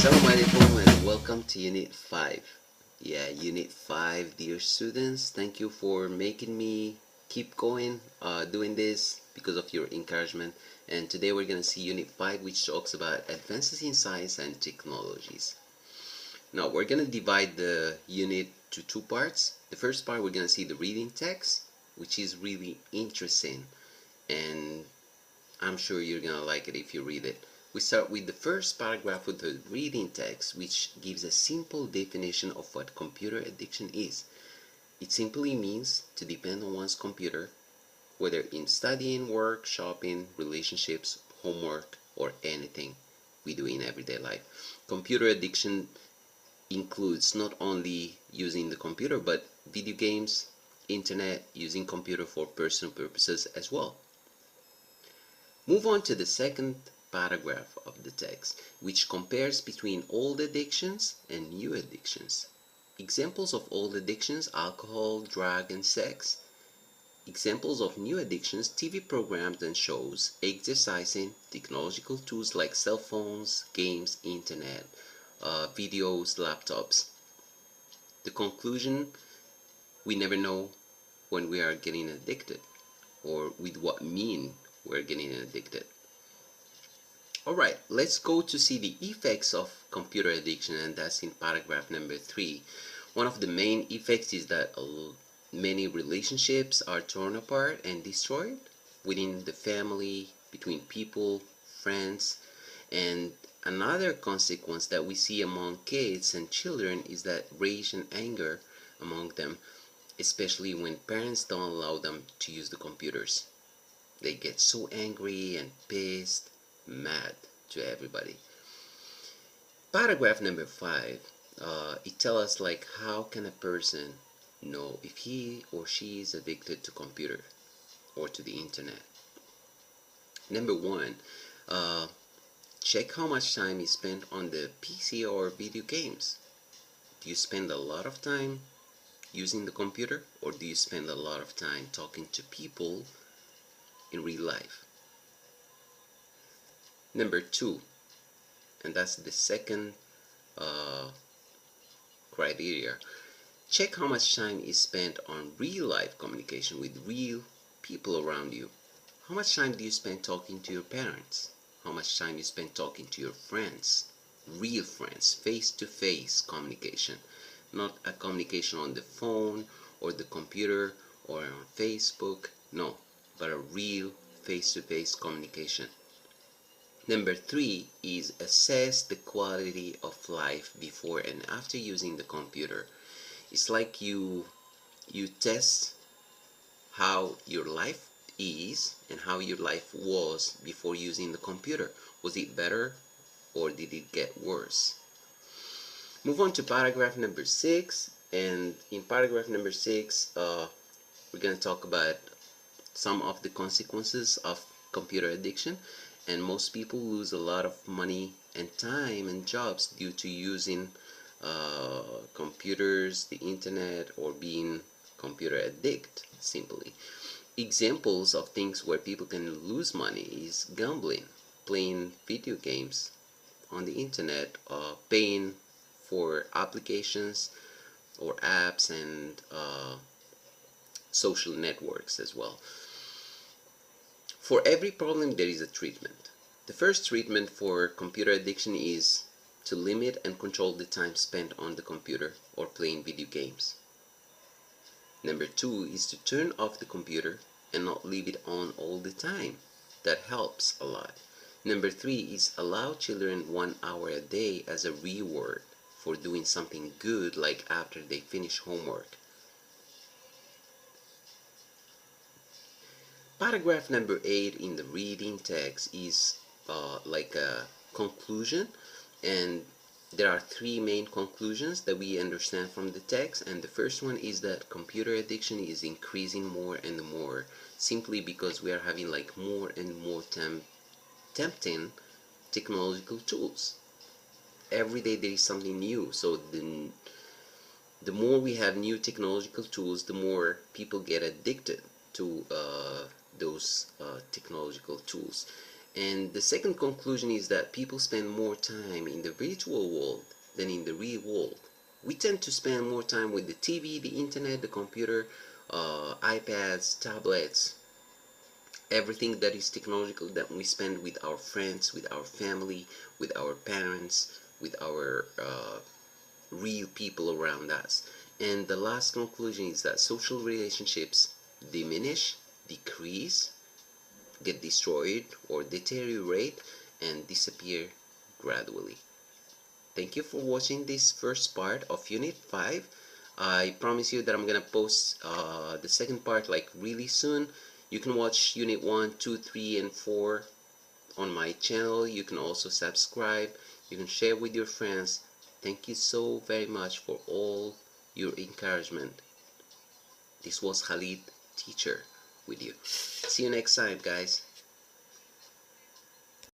Assalamualaikum and welcome to Unit 5. Yeah, Unit 5, dear students. Thank you for making me keep going, doing this because of your encouragement. And today we're going to see Unit 5, which talks about advances in science and technologies. Now, we're going to divide the unit to two parts. The first part, we're going to see the reading text, which is really interesting. And I'm sure you're going to like it if you read it. We start with the first paragraph with the reading text, which gives a simple definition of what computer addiction is. It simply means to depend on one's computer, whether in studying, work, shopping, relationships, homework, or anything we do in everyday life. Computer addiction includes not only using the computer, but video games, internet, using computer for personal purposes as well. Move on to the second paragraph of the text, which compares between old addictions and new addictions. Examples of old addictions: alcohol, drug, and sex. Examples of new addictions: TV programs and shows, exercising, technological tools like cell phones, games, internet, videos, laptops. The conclusion: we never know when we are getting addicted or with what mean we're getting addicted. Alright, let's go to see the effects of computer addiction, and that's in paragraph number 3. One of the main effects is that many relationships are torn apart and destroyed within the family, between people, friends, and another consequence that we see among kids and children is that rage and anger among them, especially when parents don't allow them to use the computers. They get so angry and pissed, mad to everybody. Paragraph number 5, it tells us like how can a person know if he or she is addicted to computer or to the internet. Number 1, check how much time is spent on the PC or video games. Do you spend a lot of time using the computer, or do you spend a lot of time talking to people in real life? Number 2, and that's the second criteria, check how much time is spent on real life communication with real people around you. How much time do you spend talking to your parents? How much time you spend talking to your friends? Real friends, face-to-face communication, not a communication on the phone or the computer or on Facebook, no, but a real face-to-face communication. Number 3 is assess the quality of life before and after using the computer. It's like you test how your life is and how your life was before using the computer. Was it better or did it get worse? Move on to paragraph number 6, and in paragraph number 6 we're going to talk about some of the consequences of computer addiction. And most people lose a lot of money and time and jobs due to using computers, the internet, or being computer addict simply. Examples of things where people can lose money is gambling, playing video games on the internet, paying for applications or apps, and social networks as well. For every problem there is a treatment. The first treatment for computer addiction is to limit and control the time spent on the computer or playing video games. Number 2 is to turn off the computer and not leave it on all the time. That helps a lot. Number 3 is allow children 1 hour a day as a reward for doing something good, like after they finish homework. Paragraph number 8 in the reading text is like a conclusion, and there are 3 main conclusions that we understand from the text. And the first one is that computer addiction is increasing more and more, simply because we are having like more and more tempting technological tools. Every day there is something new, so the more we have new technological tools, the more people get addicted to those technological tools. And the second conclusion is that people spend more time in the virtual world than in the real world. We tend to spend more time with the TV, the internet, the computer, iPads, tablets, everything that is technological, that we spend with our friends, with our family, with our parents, with our real people around us. And the last conclusion is that social relationships diminish, decrease, get destroyed, or deteriorate and disappear gradually. Thank you for watching this first part of Unit 5. I promise you that I'm gonna post the second part like really soon. You can watch Unit 1, 2, 3, and 4 on my channel. You can also subscribe. You can share with your friends. Thank you so very much for all your encouragement. This was Khalid, teacher, with you. See you next time, guys.